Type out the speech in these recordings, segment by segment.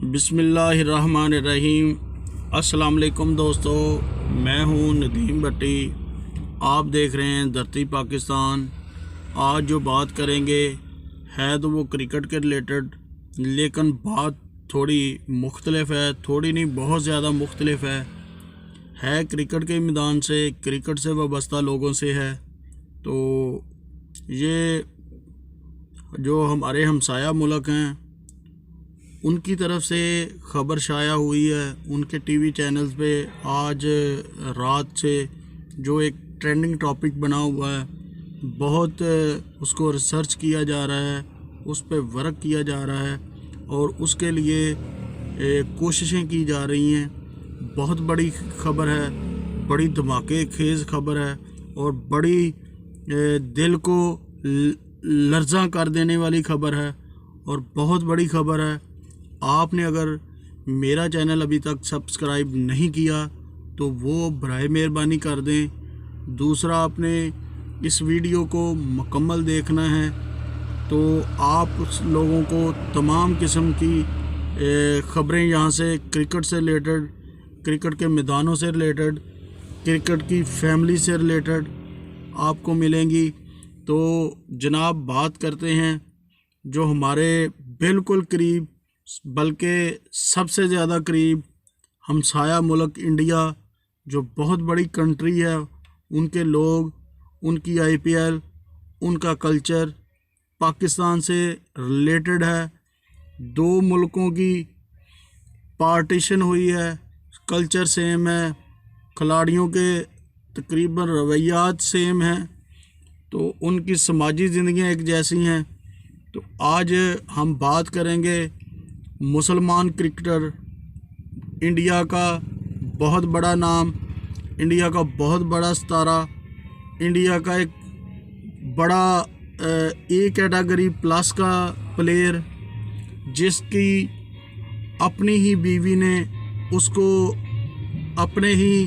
बिस्मिल्लाहिर्रहमानिर्रहीम। अस्सलाम वालेकुम दोस्तों, मैं हूं नदीम भट्टी। आप देख रहे हैं धरती पाकिस्तान। आज जो बात करेंगे है तो वो क्रिकेट के रिलेटेड, लेकिन बात थोड़ी मुख्तलिफ है, थोड़ी नहीं बहुत ज़्यादा मुख्तलिफ है क्रिकेट के मैदान से, क्रिकेट से वाबस्ता लोगों से है। तो ये जो हमारे हमसाया मुल्क हैं उनकी तरफ से ख़बर शाया हुई है। उनके टीवी चैनल्स पे आज रात से जो एक ट्रेंडिंग टॉपिक बना हुआ है, बहुत उसको रिसर्च किया जा रहा है, उस पर वर्क किया जा रहा है और उसके लिए कोशिशें की जा रही हैं। बहुत बड़ी ख़बर है, बड़ी धमाके खेज़ ख़बर है और बड़ी दिल को लर्ज़ा कर देने वाली ख़बर है और बहुत बड़ी ख़बर है। आपने अगर मेरा चैनल अभी तक सब्सक्राइब नहीं किया तो वो बराए मेहरबानी कर दें। दूसरा, आपने इस वीडियो को मुकम्मल देखना है तो आप उस लोगों को तमाम किस्म की ख़बरें यहाँ से क्रिकेट से रिलेटेड, क्रिकेट के मैदानों से रिलेटेड, क्रिकेट की फैमिली से रिलेटेड आपको मिलेंगी। तो जनाब, बात करते हैं जो हमारे बिल्कुल करीब, बल्कि सबसे ज़्यादा करीब हमसाया मुल्क इंडिया, जो बहुत बड़ी कंट्री है, उनके लोग, उनकी IPL, उनका कल्चर पाकिस्तान से रिलेटेड है। दो मुल्कों की पार्टीशन हुई है, कल्चर सेम है, खिलाड़ियों के तकरीबन रवैयात सेम हैं, तो उनकी समाजी ज़िंदगियाँ एक जैसी हैं। तो आज हम बात करेंगे मुसलमान क्रिकेटर, इंडिया का बहुत बड़ा नाम, इंडिया का बहुत बड़ा सितारा, इंडिया का एक बड़ा ए कैटेगरी प्लस का प्लेयर, जिसकी अपनी ही बीवी ने उसको अपने ही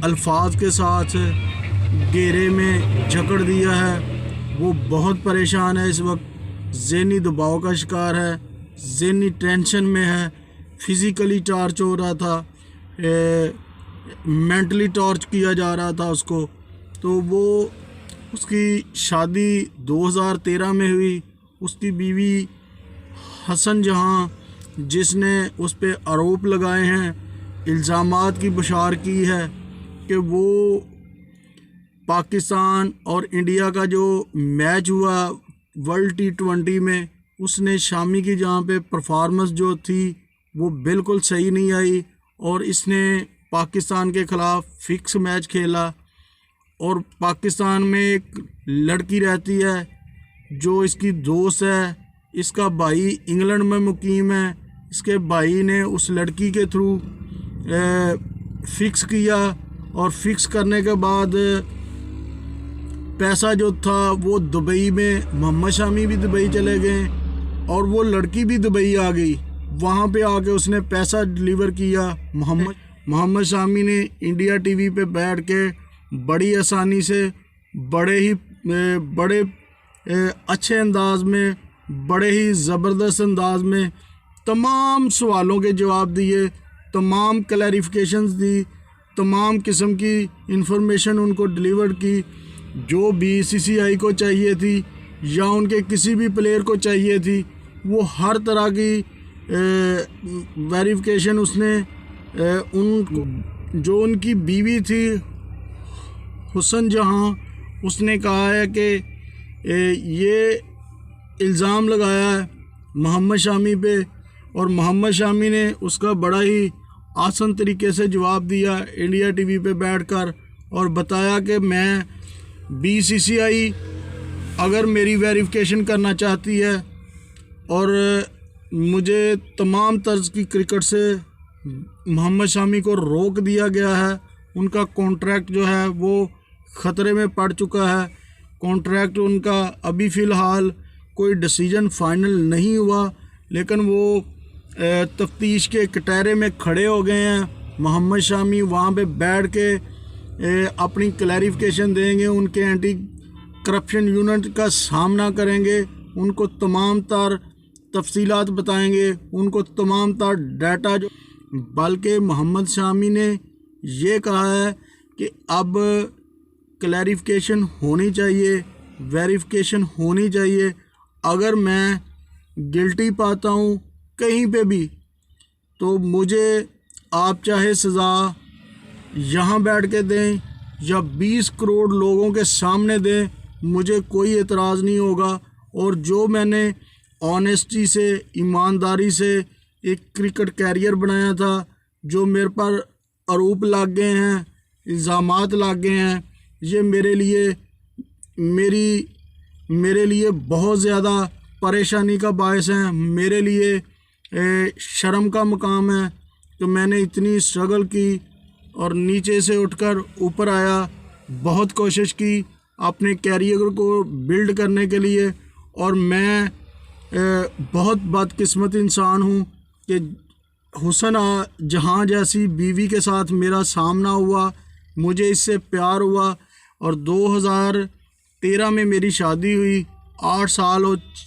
अल्फाज के साथ घेरे में जकड़ दिया है। वो बहुत परेशान है, इस वक्त ज़हनी दबाव का शिकार है, ज़हनी टेंशन में है, फिज़िकली टॉर्च हो रहा था, मेंटली टॉर्च किया जा रहा था उसको। तो वो, उसकी शादी 2013 में हुई। उसकी बीवी हसन जहां, जिसने उस पर आरोप लगाए हैं, इल्ज़ामात की बुशार की है कि वो पाकिस्तान और इंडिया का जो मैच हुआ वर्ल्ड T20 में, उसने शामी की जहाँ पे परफॉर्मेंस जो थी वो बिल्कुल सही नहीं आई और इसने पाकिस्तान के ख़िलाफ़ फ़िक्स मैच खेला। और पाकिस्तान में एक लड़की रहती है जो इसकी दोस्त है, इसका भाई इंग्लैंड में मुकीम है। इसके भाई ने उस लड़की के थ्रू फ़िक्स किया और फ़िक्स करने के बाद पैसा जो था वो दुबई में, मोहम्मद शामी भी दुबई चले गए और वो लड़की भी दुबई आ गई। वहाँ पे आके उसने पैसा डिलीवर किया। मोहम्मद शामी ने इंडिया TV पे बैठ के बड़ी आसानी से, बड़े अच्छे अंदाज में, बड़े ही ज़बरदस्त अंदाज में तमाम सवालों के जवाब दिए, तमाम क्लैरिफिकेशंस दी, तमाम किस्म की इंफॉर्मेशन उनको डिलीवर की जो BCCI को चाहिए थी या उनके किसी भी प्लेयर को चाहिए थी। वो हर तरह की वेरिफिकेशन उसने उनको, जो उनकी बीवी थी हुसन जहां, उसने कहा है कि ये इल्ज़ाम लगाया है मोहम्मद शामी पे और मोहम्मद शामी ने उसका बड़ा ही आसान तरीके से जवाब दिया इंडिया TV पे बैठकर और बताया कि मैं BCCI अगर मेरी वेरिफिकेशन करना चाहती है और मुझे तमाम तर्ज की क्रिकेट से मोहम्मद शामी को रोक दिया गया है, उनका कॉन्ट्रैक्ट जो है वो ख़तरे में पड़ चुका है। कॉन्ट्रैक्ट उनका अभी फ़िलहाल कोई डिसीजन फाइनल नहीं हुआ, लेकिन वो तफ्तीश के कटहरे में खड़े हो गए हैं। मोहम्मद शामी वहाँ पे बैठ के अपनी क्लैरिफिकेशन देंगे, उनके एंटी करप्शन यूनिट का सामना करेंगे, उनको तमाम तर तफसीलात बताएंगे, उनको तमाम तर डाटा जो, बल्कि मोहम्मद शामी ने ये कहा है कि अब क्लैरिफिकेशन होनी चाहिए, वेरिफिकेशन होनी चाहिए। अगर मैं गिल्टी पाता हूँ कहीं पे भी तो मुझे आप चाहे सज़ा यहाँ बैठ के दें या 20 करोड़ लोगों के सामने दें, मुझे कोई एतराज़ नहीं होगा। और जो मैंने ऑनेस्टी से, ईमानदारी से एक क्रिकेट कैरियर बनाया था, जो मेरे पर आरोप लग गए हैं, इल्ज़ामात लग गए हैं, ये मेरे लिए बहुत ज़्यादा परेशानी का बायस है। मेरे लिए शर्म का मकाम है कि मैंने इतनी स्ट्रगल की और नीचे से उठकर ऊपर आया, बहुत कोशिश की अपने कैरियर को बिल्ड करने के लिए। और मैं बहुत बदकिस्मत इंसान हूँ कि हुसन जहाँ जैसी बीवी के साथ मेरा सामना हुआ, मुझे इससे प्यार हुआ और 2013 में मेरी शादी हुई। 8 साल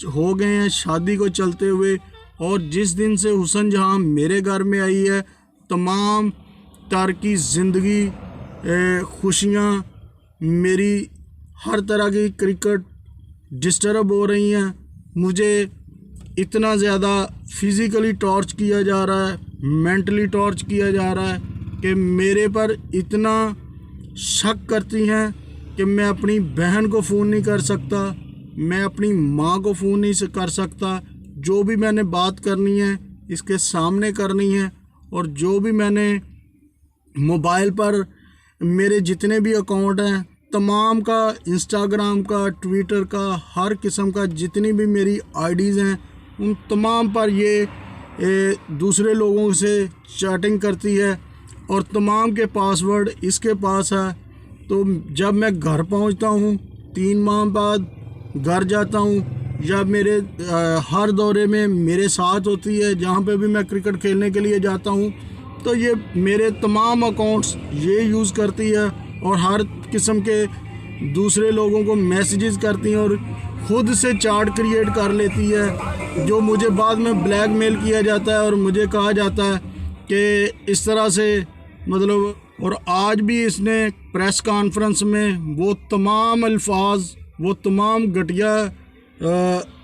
हो गए हैं शादी को चलते हुए, और जिस दिन से हुसन जहाँ मेरे घर में आई है, तमाम तर की ज़िंदगी, खुशियाँ, मेरी हर तरह की क्रिकेट डिस्टर्ब हो रही हैं। मुझे इतना ज़्यादा फिज़िकली टॉर्च किया जा रहा है, मेंटली टॉर्च किया जा रहा है कि मेरे पर इतना शक करती हैं कि मैं अपनी बहन को फ़ोन नहीं कर सकता, मैं अपनी माँ को फ़ोन नहीं कर सकता। जो भी मैंने बात करनी है इसके सामने करनी है, और जो भी मैंने मोबाइल पर मेरे जितने भी अकाउंट हैं तमाम का, इंस्टाग्राम का, ट्विटर का, हर किस्म का जितनी भी मेरी आईडीज़ हैं, उन तमाम पर ये दूसरे लोगों से चैटिंग करती है और तमाम के पासवर्ड इसके पास है। तो जब मैं घर पहुंचता हूं, 3 माह बाद घर जाता हूं, या मेरे हर दौरे में मेरे साथ होती है, जहां पे भी मैं क्रिकेट खेलने के लिए जाता हूं, तो ये मेरे तमाम अकाउंट्स ये यूज़ करती है और हर किस्म के दूसरे लोगों को मैसेजेस करती हैं और ख़ुद से चार्ट क्रिएट कर लेती है, जो मुझे बाद में ब्लैकमेल किया जाता है और मुझे कहा जाता है कि इस तरह से मतलब। और आज भी इसने प्रेस कॉन्फ्रेंस में वो तमाम घटिया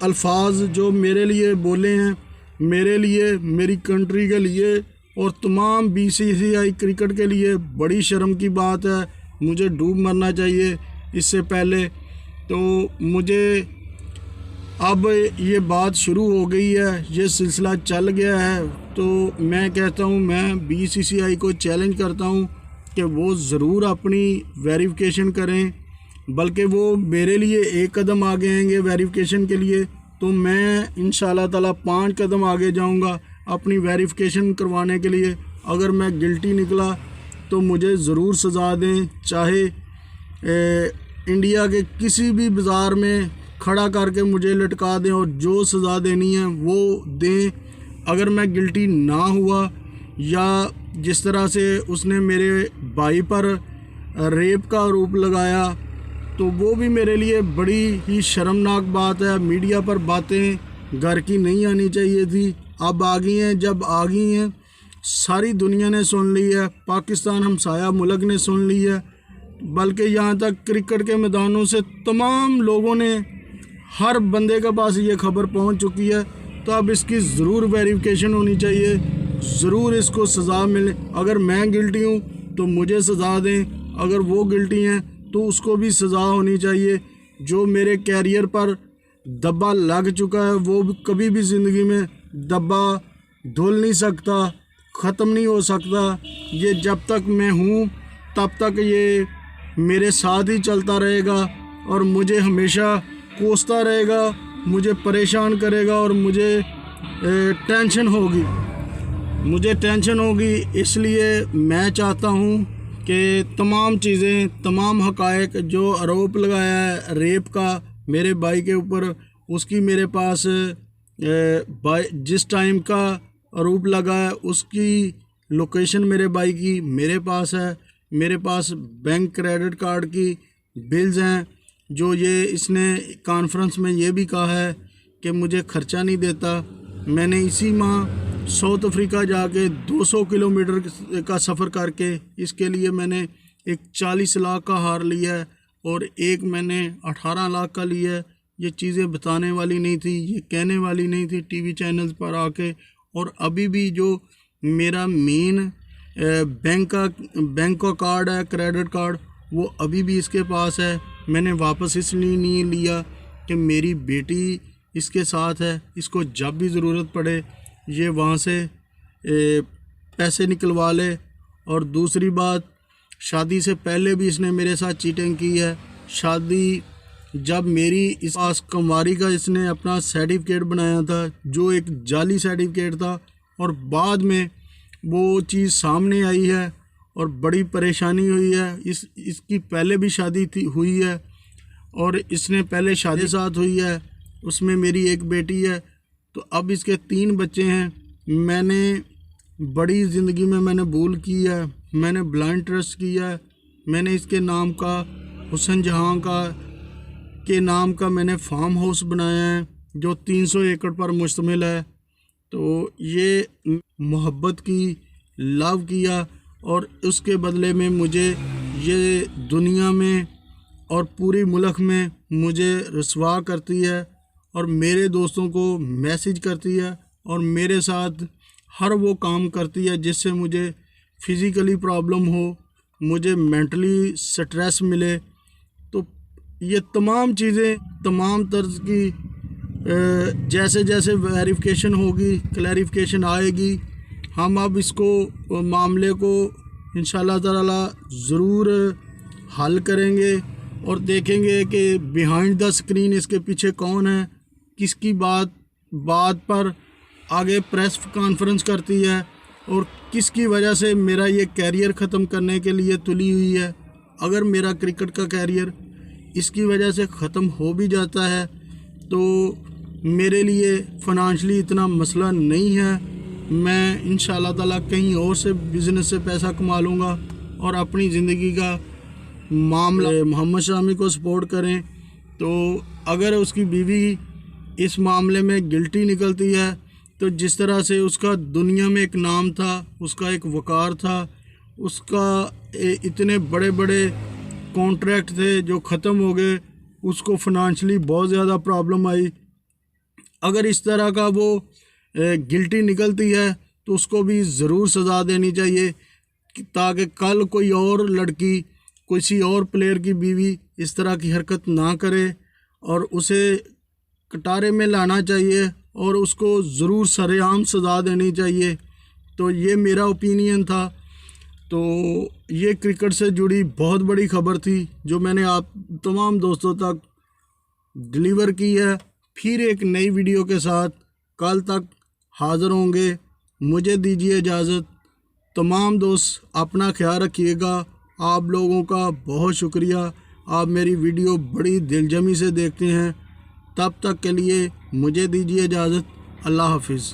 अल्फाज जो मेरे लिए बोले हैं, मेरे लिए, मेरी कंट्री के लिए और तमाम BCCI क्रिकेट के लिए बड़ी शर्म की बात है। मुझे डूब मरना चाहिए इससे पहले। तो मुझे अब ये बात शुरू हो गई है, ये सिलसिला चल गया है, तो मैं कहता हूँ, मैं BCCI को चैलेंज करता हूँ कि वो ज़रूर अपनी वेरिफिकेशन करें, बल्कि वो मेरे लिए 1 कदम आगे आएंगे वेरिफिकेशन के लिए, तो मैं इंशाल्लाह ताला 5 कदम आगे जाऊँगा अपनी वेरिफिकेशन करवाने के लिए। अगर मैं गिल्टी निकला तो मुझे ज़रूर सज़ा दें, चाहे इंडिया के किसी भी बाज़ार में खड़ा करके मुझे लटका दें और जो सज़ा देनी है वो दें। अगर मैं गिल्टी ना हुआ, या जिस तरह से उसने मेरे भाई पर रेप का आरोप लगाया, तो वो भी मेरे लिए बड़ी ही शर्मनाक बात है। मीडिया पर बातें घर की नहीं आनी चाहिए थी, अब आ गई हैं। जब आ गई हैं, सारी दुनिया ने सुन ली है, पाकिस्तान हमसाया मुल्क ने सुन ली है, बल्कि यहाँ तक क्रिकेट के मैदानों से तमाम लोगों ने, हर बंदे के पास ये खबर पहुँच चुकी है। तो अब इसकी ज़रूर वेरिफिकेशन होनी चाहिए, ज़रूर इसको सज़ा मिले। अगर मैं गिल्टी हूँ तो मुझे सज़ा दें, अगर वो गिल्टी हैं तो उसको भी सज़ा होनी चाहिए। जो मेरे कैरियर पर दब्बा लग चुका है वो कभी भी ज़िंदगी में दब्बा धुल नहीं सकता, ख़त्म नहीं हो सकता। ये जब तक मैं हूँ तब तक ये मेरे साथ ही चलता रहेगा और मुझे हमेशा कोसता रहेगा, मुझे परेशान करेगा और मुझे टेंशन होगी। इसलिए मैं चाहता हूँ कि तमाम चीज़ें, तमाम हक़ाइक़, जो आरोप लगाया है रेप का मेरे भाई के ऊपर, उसकी मेरे पास जिस टाइम का आरोप लगा है उसकी लोकेशन मेरे भाई की मेरे पास है। मेरे पास बैंक क्रेडिट कार्ड की बिल्स हैं, जो ये इसने कॉन्फ्रेंस में ये भी कहा है कि मुझे खर्चा नहीं देता। मैंने इसी माह साउथ अफ्रीका जाके 200 किलोमीटर का सफ़र करके इसके लिए मैंने एक 40 लाख का हार लिया है और एक मैंने 18 लाख का लिया है। ये चीज़ें बताने वाली नहीं थी, ये कहने वाली नहीं थी टीवी चैनल्स पर आके। और अभी भी जो मेरा मेन बैंक का कार्ड है, क्रेडिट कार्ड, वो अभी भी इसके पास है। मैंने वापस इसलिए नहीं लिया कि मेरी बेटी इसके साथ है, इसको जब भी ज़रूरत पड़े ये वहाँ से पैसे निकलवा ले। और दूसरी बात, शादी से पहले भी इसने मेरे साथ चीटिंग की है। शादी जब मेरी इस पास कुंवारी का इसने अपना सर्टिफिकेट बनाया था जो एक जाली सर्टिफिकेट था, और बाद में वो चीज़ सामने आई है और बड़ी परेशानी हुई है। इसकी पहले भी शादी हुई है और इसने पहले शादी साथ हुई है, उसमें मेरी एक बेटी है। तो अब इसके 3 बच्चे हैं। मैंने बड़ी ज़िंदगी में मैंने भूल की है, मैंने ब्लाइंड ट्रस्ट किया है। मैंने इसके नाम का, हुसन जहाँ के नाम का मैंने फार्म हाउस बनाया है जो 300 एकड़ पर मुश्तमिल है। तो ये मोहब्बत की, लव किया, और उसके बदले में मुझे ये दुनिया में और पूरी मुल्क में मुझे रुसवा करती है और मेरे दोस्तों को मैसेज करती है और मेरे साथ हर वो काम करती है जिससे मुझे फिज़िकली प्रॉब्लम हो, मुझे मेंटली स्ट्रेस मिले। तो ये तमाम चीज़ें, तमाम तर्ज की जैसे जैसे वेरिफिकेशन होगी, क्लैरिफिकेशन आएगी, हम अब इसको मामले को इंशाल्लाह ताला ज़रूर हल करेंगे और देखेंगे कि बिहाइंड द स्क्रीन इसके पीछे कौन है, किसकी बात पर आगे प्रेस कॉन्फ्रेंस करती है और किसकी वजह से मेरा ये कैरियर ख़त्म करने के लिए तुली हुई है। अगर मेरा क्रिकेट का कैरियर इसकी वजह से ख़त्म हो भी जाता है तो मेरे लिए फ़ाइनेंशियली इतना मसला नहीं है। मैं इंशाल्लाह ताला कहीं और से बिज़नेस से पैसा कमा लूँगा और अपनी ज़िंदगी का मामला। मोहम्मद शामी को सपोर्ट करें। तो अगर उसकी बीवी इस मामले में गिल्टी निकलती है तो जिस तरह से उसका दुनिया में एक नाम था, उसका एक वक़ार था, उसका इतने बड़े बड़े कॉन्ट्रैक्ट थे जो ख़त्म हो गए, उसको फ़ाइनेंशियली बहुत ज़्यादा प्रॉब्लम आई। अगर इस तरह का वो गिल्टी निकलती है तो उसको भी ज़रूर सज़ा देनी चाहिए ताकि कल कोई और लड़की, किसी और प्लेयर की बीवी इस तरह की हरकत ना करे और उसे कटारे में लाना चाहिए और उसको ज़रूर सरेआम सज़ा देनी चाहिए। तो ये मेरा ओपिनियन था। तो ये क्रिकेट से जुड़ी बहुत बड़ी ख़बर थी जो मैंने आप तमाम दोस्तों तक डिलीवर की है। फिर एक नई वीडियो के साथ कल तक हाज़िर होंगे। मुझे दीजिए इजाज़त। तमाम दोस्त अपना ख्याल रखिएगा। आप लोगों का बहुत शुक्रिया, आप मेरी वीडियो बड़ी दिलजमी से देखते हैं। तब तक के लिए मुझे दीजिए इजाज़त। अल्लाह हाफिज़।